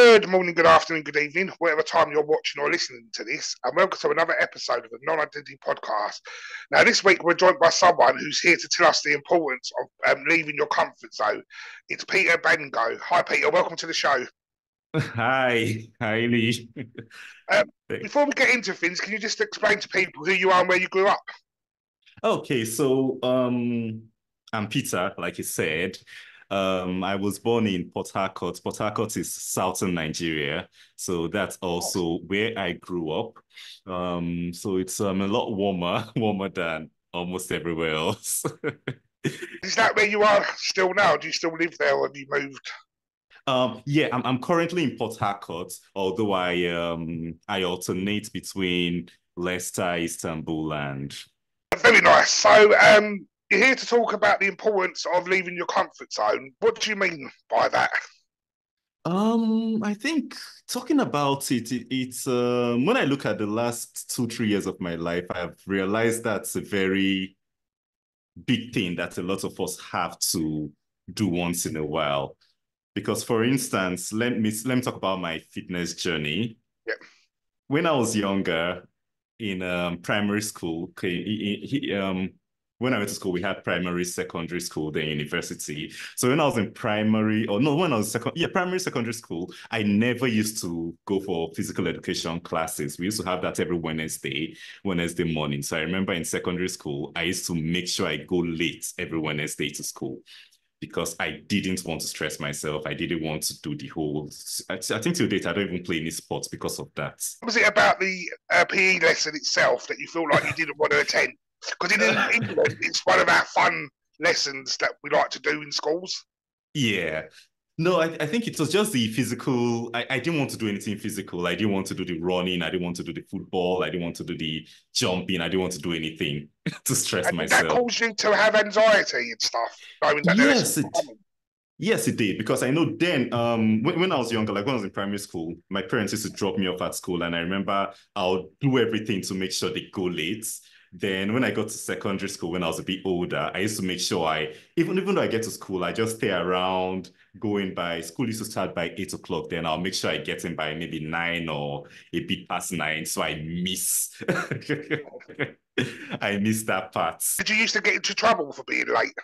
Good morning, good afternoon, good evening, whatever time you're watching or listening to this, and welcome to another episode of the Non-Identity Podcast. Now, this week we're joined by someone who's here to tell us the importance of leaving your comfort zone. It's Peter Bengo. Hi, Peter. Welcome to the show. Hi, Lee. Um, Before we get into things, can you just explain to people who you are and where you grew up? Okay, so I'm Peter, like you said. I was born in Port Harcourt. Port Harcourt is southern Nigeria, so that's also where I grew up. So it's a lot warmer than almost everywhere else. Is that where you are still now? Do you still live there or have you moved? Yeah, I'm currently in Port Harcourt, although I alternate between Leicester, Istanbul, and Very nice. So, you're here to talk about the importance of leaving your comfort zone. What do you mean by that? I think talking about it's when I look at the last 2, 3 years of my life, I've realized that's a very big thing that a lot of us have to do once in a while. Because, for instance, let me talk about my fitness journey. Yeah. When I was younger, in primary school, okay, when I went to school, we had primary, secondary school, then university. So when I was in primary, or no, when I was primary, secondary school, I never used to go for physical education classes. We used to have that every Wednesday morning. So I remember in secondary school, I used to make sure I go late every Wednesday to school because I didn't want to stress myself. I didn't want to do the whole. I think till date, I don't even play any sports because of that. What was it about the PE lesson itself that you feel like you didn't want to attend? Because in England, it's one of our fun lessons that we like to do in schools. Yeah. No, I think it was just the physical. I didn't want to do anything physical. I didn't want to do the running. I didn't want to do the football. I didn't want to do the jumping. I didn't want to do anything to stress And did that myself. cause you to have anxiety and stuff, knowing that the lessons Yes, were it coming? yes, it did. Because I know then, when I was younger, like when I was in primary school, my parents used to drop me off at school, and I remember I'll do everything to make sure they go late. Then when I got to secondary school, when I was a bit older, I used to make sure even though I get to school, I just stay around going by. School used to start by 8 o'clock. Then I'll make sure I get in by maybe 9 or a bit past 9, so I miss I miss that part. Did you used to get into trouble for being late?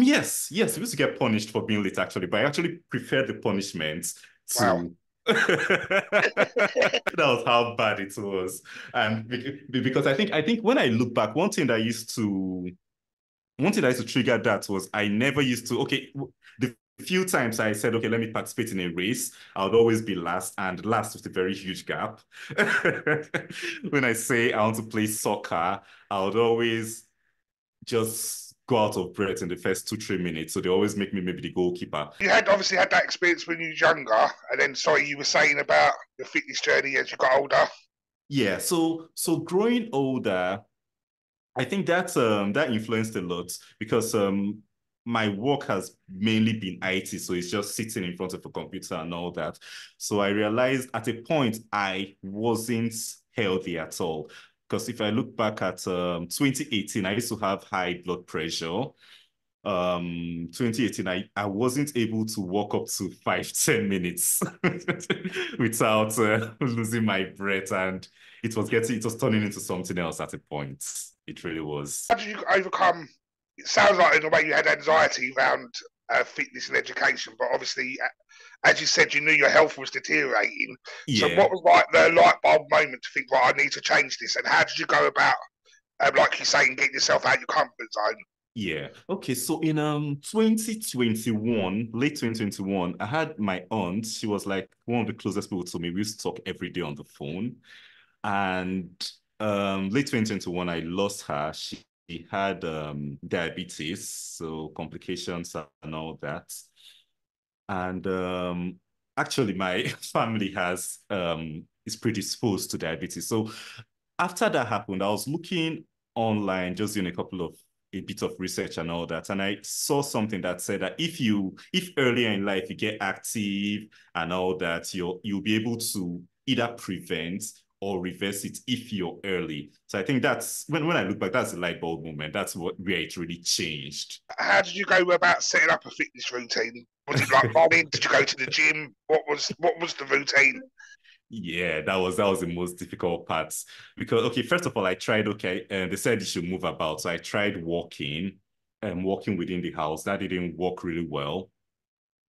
Yes, we used to get punished for being late actually, but I actually prefer the punishment Wow. to that was how bad it was. And because I think when I look back, one thing that used to trigger that was I never used to, okay, the few times I said, okay, let me participate in a race, I would always be last, and last with a very huge gap. When I say I want to play soccer, I would always just go out of breath in the first 2, 3 minutes. So they always make me maybe the goalkeeper. You had obviously had that experience when you were younger, and then sorry, you were saying about your fitness journey as you got older. Yeah. So growing older, I think that influenced a lot because my work has mainly been IT, so it's just sitting in front of a computer and all that. So I realized at a point I wasn't healthy at all. Because if I look back at 2018, I used to have high blood pressure. 2018, I wasn't able to walk up to 5, 10 minutes without losing my breath, and it was turning into something else at a point. It really was. How did you overcome? It sounds like in a way you had anxiety around fitness and education, but obviously, as you said, you knew your health was deteriorating. So, Yeah. what was like the light bulb moment to think, right, I need to change this? And how did you go about, like you say, getting yourself out of your comfort zone? Yeah. Okay. So in 2021, late 2021, I had my aunt. She was like one of the closest people to me. We used to talk every day on the phone. And late 2021, I lost her. She had diabetes, so complications and all that. And actually, my family has is predisposed to diabetes. So after that happened, I was looking online, just doing a bit of research and all that, and I saw something that said that if earlier in life you get active and all that, you'll be able to either prevent or reverse it if you're early. So I think that's when I look back, that's the light bulb moment. That's where it really changed. How did you go about setting up a fitness routine? Was it like running? Did you go to the gym? What was the routine? Yeah, that was the most difficult part because okay, first of all, I tried they said you should move about, so I tried walking and walking within the house. That didn't work really well.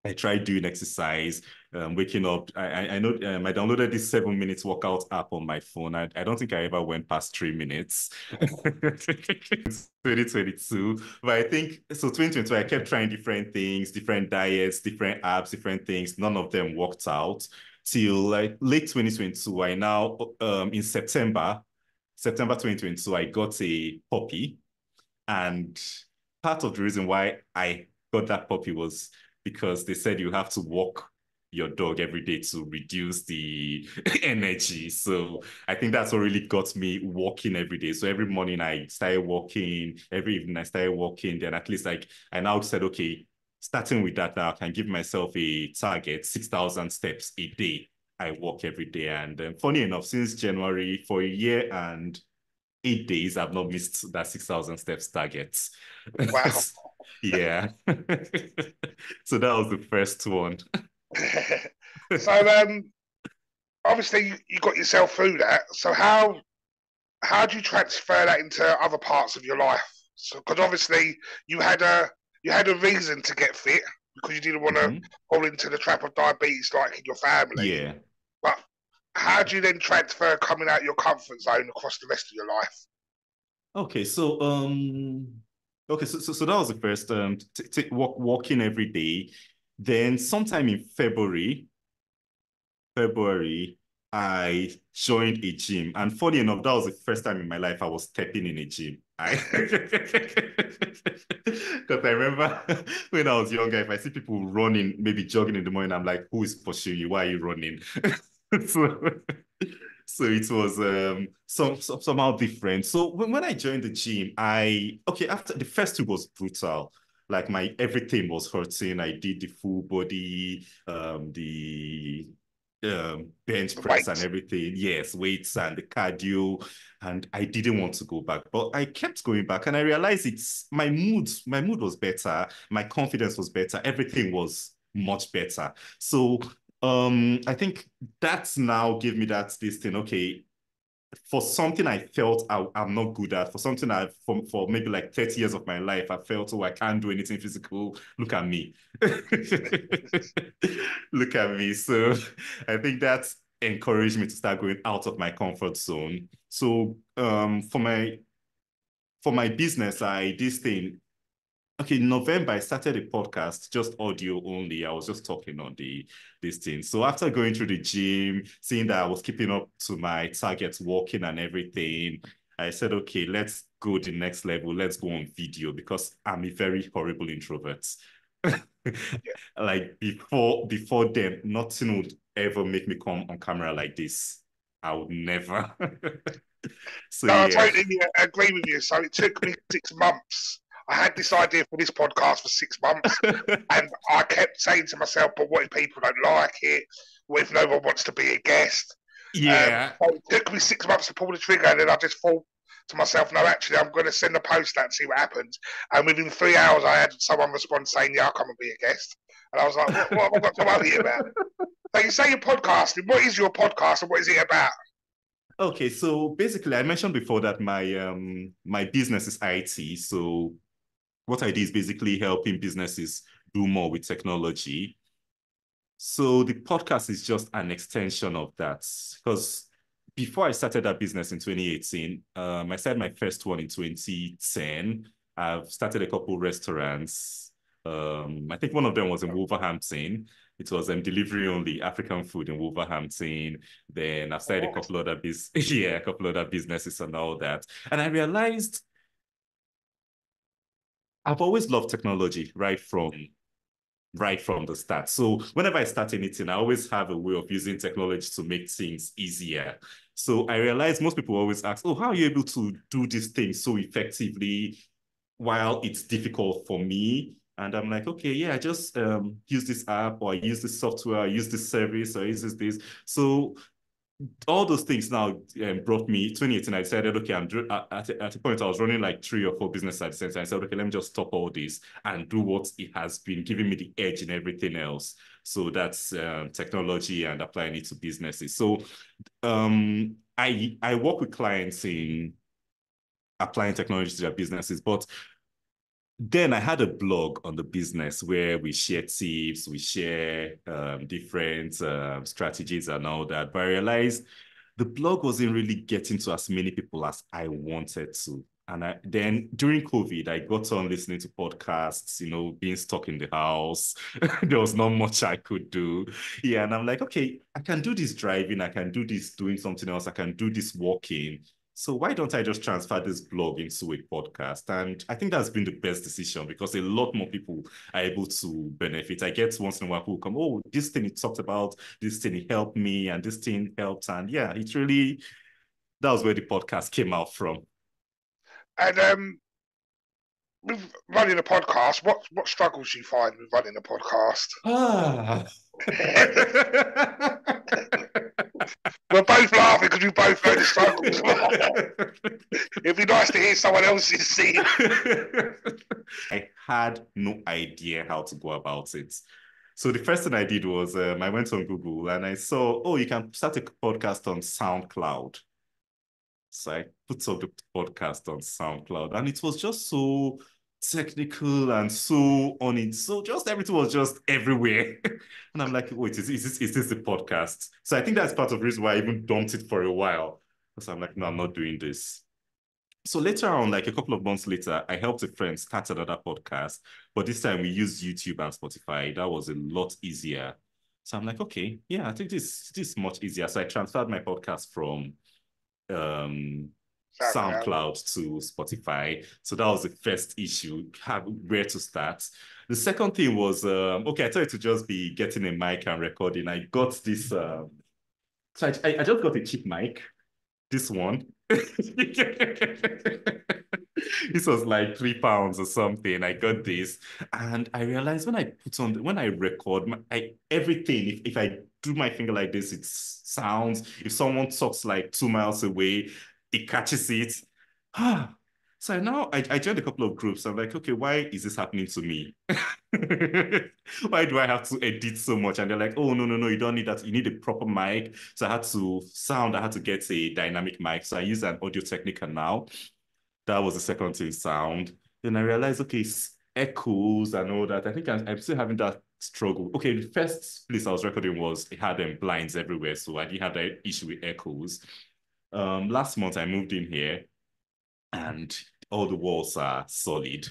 I tried doing exercise, waking up. I know I downloaded this 7 minutes workout app on my phone. I don't think I ever went past 3 minutes. 2022. But I think so 2022, I kept trying different things, different diets, different apps, different things. None of them worked out till like late 2022. I now in September 2022, I got a puppy. And part of the reason why I got that puppy was because they said you have to walk your dog every day to reduce the energy. So I think that's what really got me walking every day. So every morning I started walking, every evening I started walking. Then at least like I now said, okay, starting with that now, I can give myself a target, 6,000 steps a day. I walk every day. And funny enough, since January, for a year and 8 days, I've not missed that 6,000 steps target. Wow. Yeah. So that was the first one. So obviously you got yourself through that. So how do you transfer that into other parts of your life? So because obviously you had a reason to get fit because you didn't want to Mhm. fall into the trap of diabetes like in your family. Yeah. But how do you then transfer coming out your comfort zone across the rest of your life? Okay, so that was the first walking every day. Then sometime in February, I joined a gym. And funny enough, that was the first time in my life I was stepping in a gym. Because I remember when I was younger, if I see people running, maybe jogging in the morning, I'm like, who is pursuing you? Why are you running? So, so it was somehow different. So when I joined the gym, after the first week was brutal. Like my everything was hurting. I did the full body, the bench The press and weight. everything. Yes, weights and the cardio. And I didn't want to go back, but I kept going back and I realized it's my mood was better. My confidence was better. Everything was much better. So I think that's now give me this thing. Okay, for something I felt I'm not good at, for something for maybe like 30 years of my life, I felt, oh, I can't do anything physical. Look at me. Look at me. So I think that's encouraged me to start going out of my comfort zone. So for my business, I this thing. Okay, in November, I started a podcast, just audio only. I was just talking on this thing. So after going through the gym, seeing that I was keeping up to my targets, walking and everything, I said, okay, let's go the next level. Let's go on video because I'm a very horrible introvert. Like before then, nothing would ever make me come on camera like this. I would never. So No, I yeah. totally agree with you. So it took me 6 months. I had this idea for this podcast for 6 months, and I kept saying to myself, "But what if people don't like it? What if no one wants to be a guest?" Yeah. So it took me 6 months to pull the trigger, and then I just thought to myself, "No, actually, I'm going to send a post out and see what happens." And within 3 hours, I had someone respond saying, "Yeah, I'll come and be a guest." And I was like, "What have I got to worry about?" So you say you're podcasting. What is your podcast, and what is it about? Okay, so basically, I mentioned before that my business is IT. So what I do is basically helping businesses do more with technology. So the podcast is just an extension of that. Because before I started that business in 2018, I started my first one in 2010. I've started a couple restaurants. I think one of them was in Wolverhampton. It was delivery only African food in Wolverhampton. Then I've started a couple other yeah, a couple other businesses and all that. And I realized I've always loved technology right from the start. So whenever I start anything, I always have a way of using technology to make things easier. So I realize most people always ask, oh, how are you able to do this thing so effectively while it's difficult for me? And I'm like, okay, yeah, I just use this app or I use this software, I use this service or I use this. So all those things now brought me 2018. I decided, okay, at a point I was running like 3 or 4 businesses at the same time. I said, okay, let me just stop all this and do what it has been giving me the edge in everything else. So that's technology and applying it to businesses. So I work with clients in applying technology to their businesses, but then I had a blog on the business where we share tips, we share different strategies and all that. But I realized the blog wasn't really getting to as many people as I wanted to. And then during COVID, I got on listening to podcasts, being stuck in the house. There was not much I could do. Yeah. And I'm like, okay, I can do this driving. I can do this doing something else. I can do this walking. So why don't I just transfer this blog into a podcast? And I think that's been the best decision because a lot more people are able to benefit. I get once in a while people come, oh, this thing it talked about, this thing it helped me, and this thing helped. And yeah, it's really, that was where the podcast came out from. And with running a podcast, what struggles do you find with running a podcast? We're both laughing because we both know the struggles. It'd be nice to hear someone else's scene. I had no idea how to go about it. So the first thing I did was I went on Google and I saw, oh, you can start a podcast on SoundCloud. So I put up the podcast on SoundCloud and it was just so technical and so on it. So just everything was just everywhere. And I'm like, wait, is this the podcast? So I think that's part of the reason why I even dumped it for a while. Because I'm like, no, I'm not doing this. So later on, like a couple of months later, I helped a friend start another podcast. But this time we used YouTube and Spotify. That was a lot easier. So I'm like, okay, yeah, I think this is much easier. So I transferred my podcast from SoundCloud to Spotify. So that was the first issue, where to start. The second thing was, okay, I thought it to just be getting a mic and recording. I got this, so I just got a cheap mic, this one. This was like £3 or something. I got this, and I realized when I record everything, if I do my finger like this, it sounds. If someone talks like 2 miles away, it catches it. So now I joined a couple of groups. I'm like, okay, why is this happening to me? Why do I have to edit so much? And they're like, oh, no, you don't need that. You need a proper mic. So I had to get a dynamic mic. So I use an Audio Technica now. That was the second thing, sound. Then I realized, okay, echoes and all that. I think I'm still having that struggle. Okay, the first place I was recording it had blinds everywhere. So I didn't have that issue with echoes. Last month I moved in here and all the walls are solid.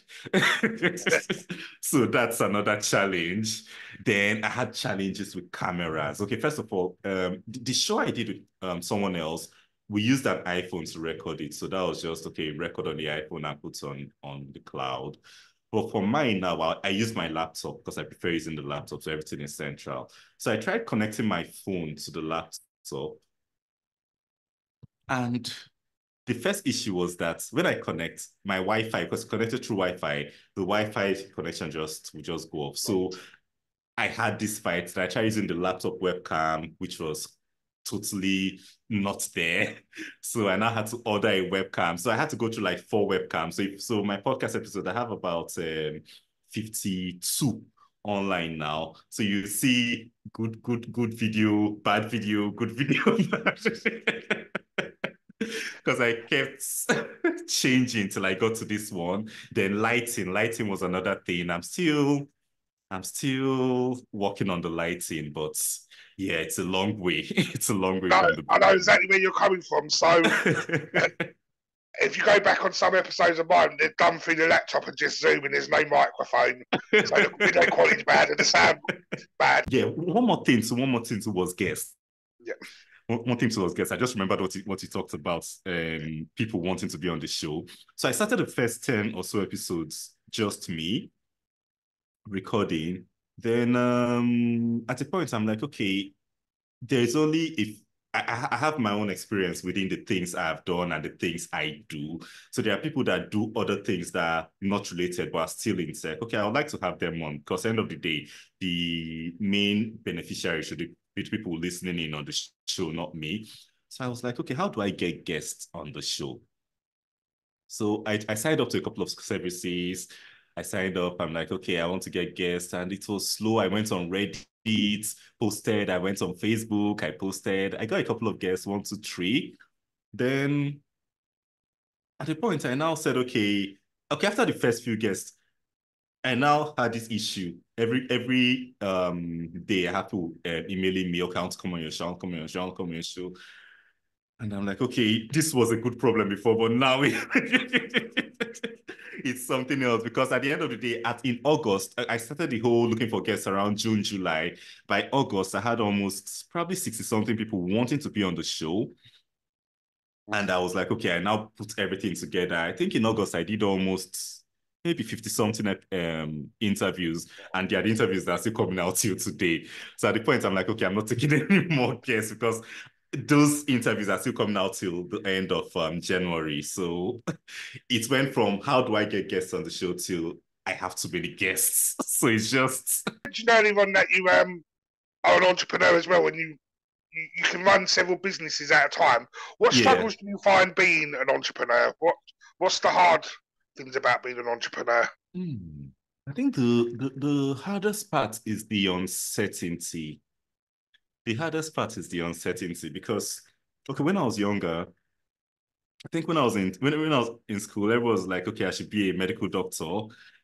So that's another challenge. Then I had challenges with cameras. Okay, first of all, the show I did with someone else, we used an iPhone to record it. So that was just, okay, record on the iPhone and put on the cloud. But for mine now, I use my laptop because I prefer using the laptop, so everything is central. So I tried connecting my phone to the laptop. And the first issue was that when I connect my Wi-Fi, because connected through Wi-Fi, the Wi-Fi connection will just go off. So I had this fight that I tried using the laptop webcam, which was totally not there. So I now had to order a webcam. So I had to go through like 4 webcams. So my podcast episode, I have about 52 online now. So you see good video, bad video, good video. Because I kept changing till I got to this one. Then lighting was another thing. I'm still working on the lighting, but yeah, it's a long way. It's a long way from the beginning. I know exactly where you're coming from. So if you go back on some episodes of mine, they're done through the laptop and just zooming. There's no microphone, so the video quality's bad and the sound bad. Yeah, one more thing was guests. Yeah. One thing was guests. I just remembered what he talked about, people wanting to be on the show. So I started the first 10 or so episodes just me recording. Then at a point I'm like, okay, there's only if I have my own experience within the things I've done and the things I do. So there are people that do other things that are not related but are still in tech. Okay, I would like to have them on because at the end of the day, the main beneficiary should with people listening in on the show, not me. So I was like, okay, how do I get guests on the show? So I signed up to a couple of services. I signed up. I'm like, okay, I want to get guests. And it was slow. I went on Reddit, posted. I went on Facebook. I posted. I got a couple of guests, one, two, three. Then at the point, I now said, okay, after the first few guests, I now had this issue. Every day I have to emailing me, okay, I want to come on your show, come on your show, come on your show. And I'm like, okay, this was a good problem before, but now it's something else. Because at the end of the day, in August, I started the whole looking for guests around June, July. By August, I had almost probably 60 something people wanting to be on the show. And I was like, okay, I now put everything together. I think in August, I did almost maybe 50 something interviews. And they are the interviews that are still coming out till today. So at the point, I'm like, okay, I'm not taking any more guests because those interviews are still coming out till the end of January. So it went from how do I get guests on the show till I have too many guests. So it's just. Do you know anyone that you are an entrepreneur as well, and you can run several businesses at a time? What struggles do you find being an entrepreneur? What's the hard things about being an entrepreneur? I think the hardest part is the uncertainty. The hardest part is the uncertainty because, okay, when I was younger, I think when I was in school, everyone was like, okay, I should be a medical doctor.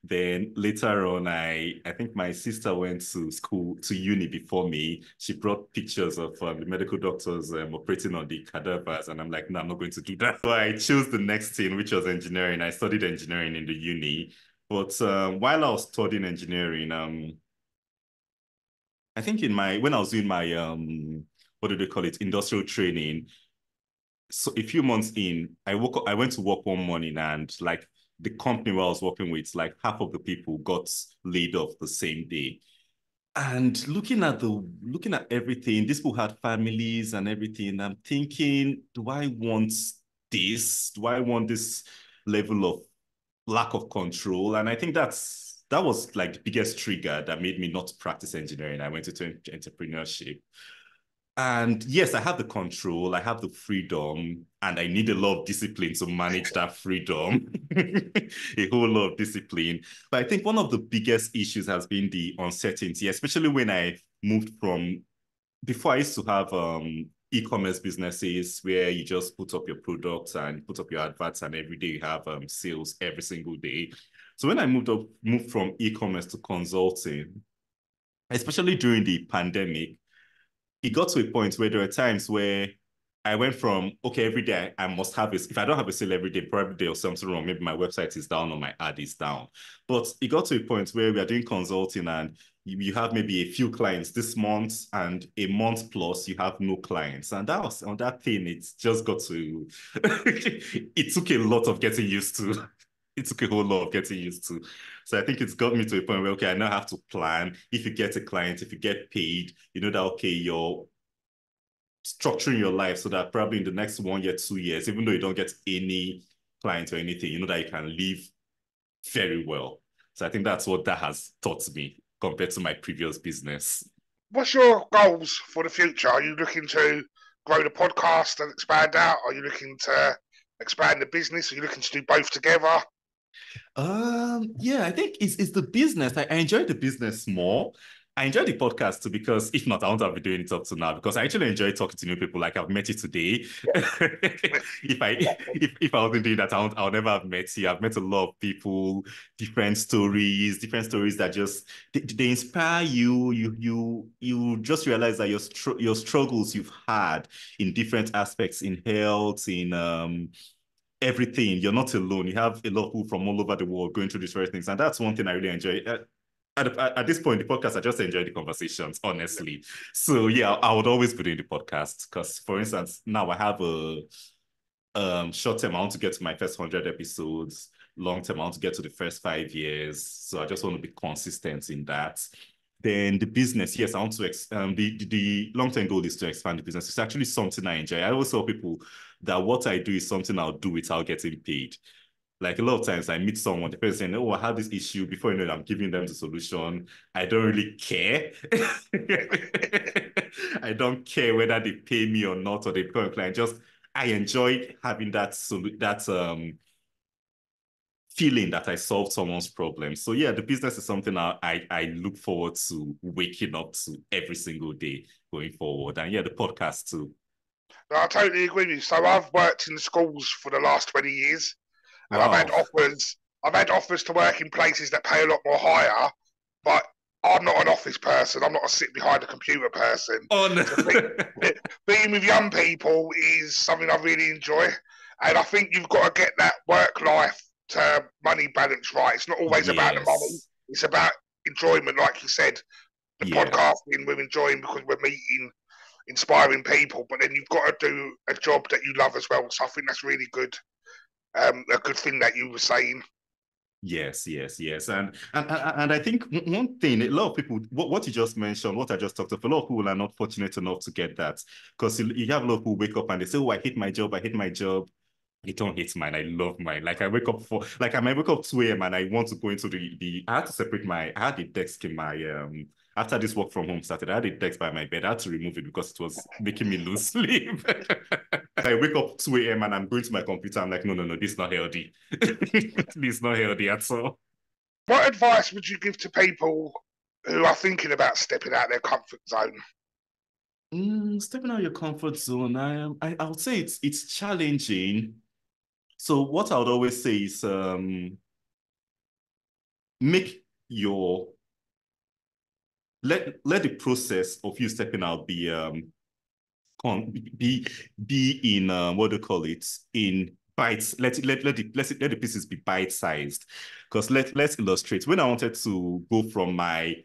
Then later on, I think my sister went to school to uni before me. She brought pictures of the medical doctors operating on the cadavers, and I'm like, no, I'm not going to do that. So I chose the next thing, which was engineering. I studied engineering in the uni, but while I was studying engineering, I think when I was doing my what do they call it, industrial training. So a few months in, I went to work one morning and like the company where I was working with, like half of the people got laid off the same day. And looking at everything, these people had families and everything. I'm thinking, do I want this? Do I want this level of lack of control? And I think that was like the biggest trigger that made me not practice engineering. I went into entrepreneurship. And yes, I have the control, I have the freedom, and I need a lot of discipline to manage that freedom. A whole lot of discipline. But I think one of the biggest issues has been the uncertainty, especially when I moved from before I used to have e-commerce businesses where you just put up your products and put up your adverts, and every day you have sales every single day. So when I moved from e-commerce to consulting, especially during the pandemic, it got to a point where there were times where I went from, okay, every day I must have this. If I don't have a sale every day, probably there's something wrong. Maybe my website is down or my ad is down. But it got to a point where we are doing consulting and you have maybe a few clients this month and a month plus you have no clients. And that was on that thing, it's just got to, it took a lot of getting used to. It took a whole lot of getting used to. So I think it's got me to a point where, okay, I now have to plan. If you get a client, if you get paid, you know that, okay, you're structuring your life so that probably in the next 1 year, 2 years, even though you don't get any clients or anything, you know that you can live very well. So I think that's what that has taught me compared to my previous business. What's your goals for the future? Are you looking to grow the podcast and expand out? Are you looking to expand the business? Are you looking to do both together? Yeah, I think it's the business. I enjoy the business more. I enjoy the podcast too because if not, I won't have been doing it up to now because I actually enjoy talking to new people. Like I've met you today. If I wasn't doing that, I'll never have met you. I've met a lot of people, different stories that just they inspire you. You just realize that your struggles you've had in different aspects in health, in everything. You're not alone. You have a lot of people from all over the world going through these various things. And that's one thing I really enjoy. At this point, the podcast, I just enjoy the conversations, honestly. So yeah, I would always be doing the podcast because, for instance, now I have a short term, I want to get to my first 100 episodes. Long term, I want to get to the first 5 years. So I just want to be consistent in that. Then the business, yes, I want to the long-term goal is to expand the business. It's actually something I enjoy. I always tell people that what I do is something I'll do without getting paid. Like a lot of times I meet someone, the person saying, oh, I have this issue. Before you know it, I'm giving them the solution. I don't really care. I don't care whether they pay me or not, or they become a client. Just I enjoy having that feeling that I solved someone's problem. So yeah, the business is something I look forward to waking up to every single day going forward. And yeah, the podcast too. No, I totally agree with you. So I've worked in schools for the last 20 years, and I've had Wow. offers. I've had offers to work in places that pay a lot more higher, but I'm not an office person. I'm not a sit behind a computer person. On So being with young people is something I really enjoy, and I think you've got to get that work-life to money balance right. It's not always about the money. Yes. It's about enjoyment, like you said. The Yeah. podcasting we're enjoying because we're meeting inspiring people, but then you've got to do a job that you love as well. So I think that's really good. A good thing that you were saying. Yes, yes, yes. And I think one thing, a lot of people, what you just mentioned, what I just talked about, a lot of people are not fortunate enough to get that. Because you have a lot of people wake up and they say, oh, I hate my job, I hate my job. I don't hate mine. I love mine. Like I might wake up 2 a.m. and I want to go into I had to separate I had a desk in my, after this work from home started, I had a desk by my bed. I had to remove it because it was making me lose sleep. I wake up 2 a.m. and I'm going to my computer. I'm like, no, no, no, this is not healthy. This is not healthy at all. What advice would you give to people who are thinking about stepping out their comfort zone? Stepping out of your comfort zone, I would say it's challenging. So what I would always say is make your let the process of you stepping out be in what do you call it, in bites. Let the pieces be bite sized. Because let's illustrate. When I wanted to go from my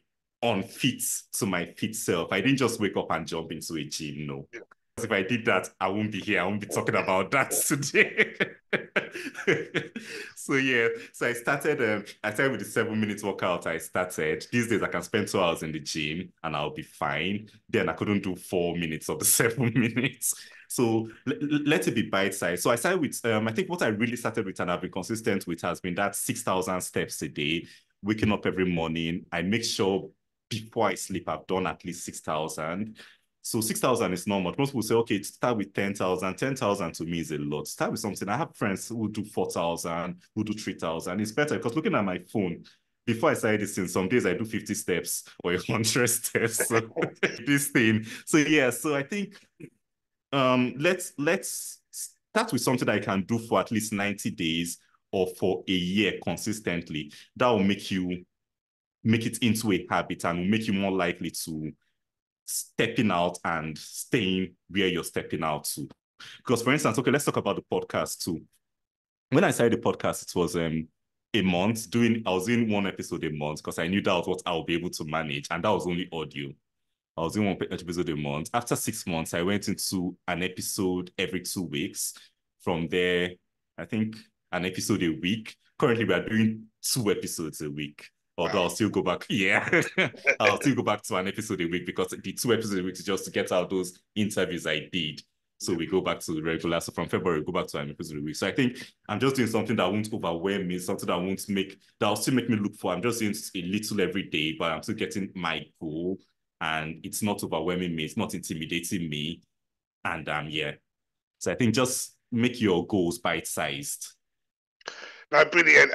unfit to my fit self, I didn't just wake up and jump into a gym. No, if I did that, I won't be here. I won't be talking about that today. So yeah, so I started with the 7 minutes workout. I started. These days I can spend 2 hours in the gym and I'll be fine. Then I couldn't do 4 minutes of the 7 minutes. So let it be bite sized. So I started with I think what I really started with and I've been consistent with has been that 6,000 steps a day, waking up every morning. I make sure before I sleep, I've done at least 6,000. So 6,000 is normal. Most people say, okay, start with 10,000. 10,000 to me is a lot. Start with something. I have friends who do 4,000, who do 3,000. It's better because looking at my phone, before I started this thing, some days I do 50 steps or 100 steps. So this thing. So yeah, so I think let's start with something that I can do for at least 90 days or for a year consistently. That will make it into a habit and will make you more likely to stepping out and staying where you're stepping out to. Because for instance, okay, let's talk about the podcast too. When I started the podcast, it was a month I was doing one episode a month because I knew that was what I'll be able to manage. And that was only audio. I was doing one episode a month. After 6 months, I went into an episode every 2 weeks. From there, I think an episode a week. Currently, we are doing 2 episodes a week. Although I'll still go back. Yeah, I'll still go back to an episode a week because the 2 episodes a week is just to get out those interviews I did. So we go back to the regular. So from February, we go back to an episode a week. So I think I'm just doing something that won't overwhelm me, something that'll still make me look for. I'm just doing a little every day, but I'm still getting my goal and it's not overwhelming me, it's not intimidating me. And yeah. So I think just make your goals bite-sized. No, brilliant.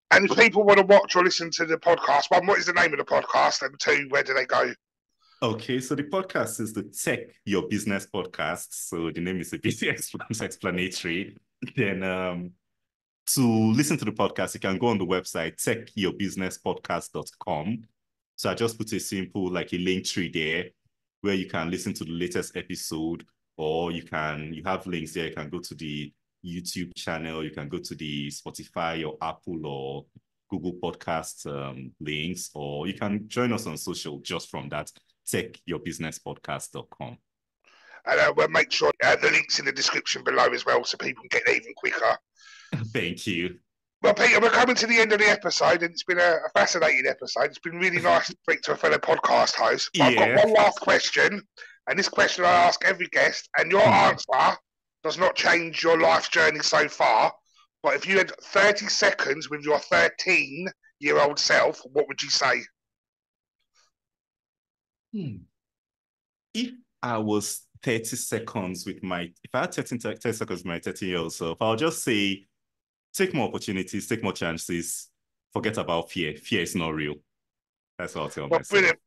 And if people want to watch or listen to the podcast, one, what is the name of the podcast? And two, where do they go? Okay, so the podcast is the Tech Your Business podcast. So the name is a bit explanatory. Then to listen to the podcast, you can go on the website, techyourbusinesspodcast.com. So I just put a simple, like a link tree there where you can listen to the latest episode, or you have links there. You can go to the YouTube channel, you can go to the Spotify or Apple or Google Podcast links, or you can join us on social just from that, techyourbusinesspodcast.com. And we'll make sure the link's in the description below as well so people can get there even quicker. Thank you. Well, Peter, we're coming to the end of the episode, and it's been a fascinating episode. It's been really nice to speak to a fellow podcast host. But Yeah. I've got one last question, and this question I ask every guest, and your answer does not change your life's journey so far. But if you had 30 seconds with your 13-year-old self, what would you say? If I was 30 seconds with if I had 30 seconds with my 30-year-old self, I'll just say, take more opportunities, take more chances, forget about fear. Fear is not real. That's what I'll tell Well, myself. brilliant.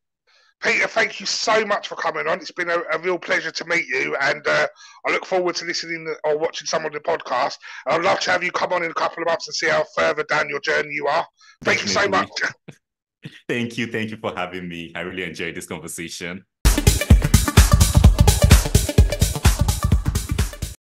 Peter, thank you so much for coming on. It's been a real pleasure to meet you, and I look forward to listening or watching some of the podcast. I'd love to have you come on in a couple of months and see how further down your journey you are. Thank you so much. Thank you. Thank you for having me. I really enjoyed this conversation.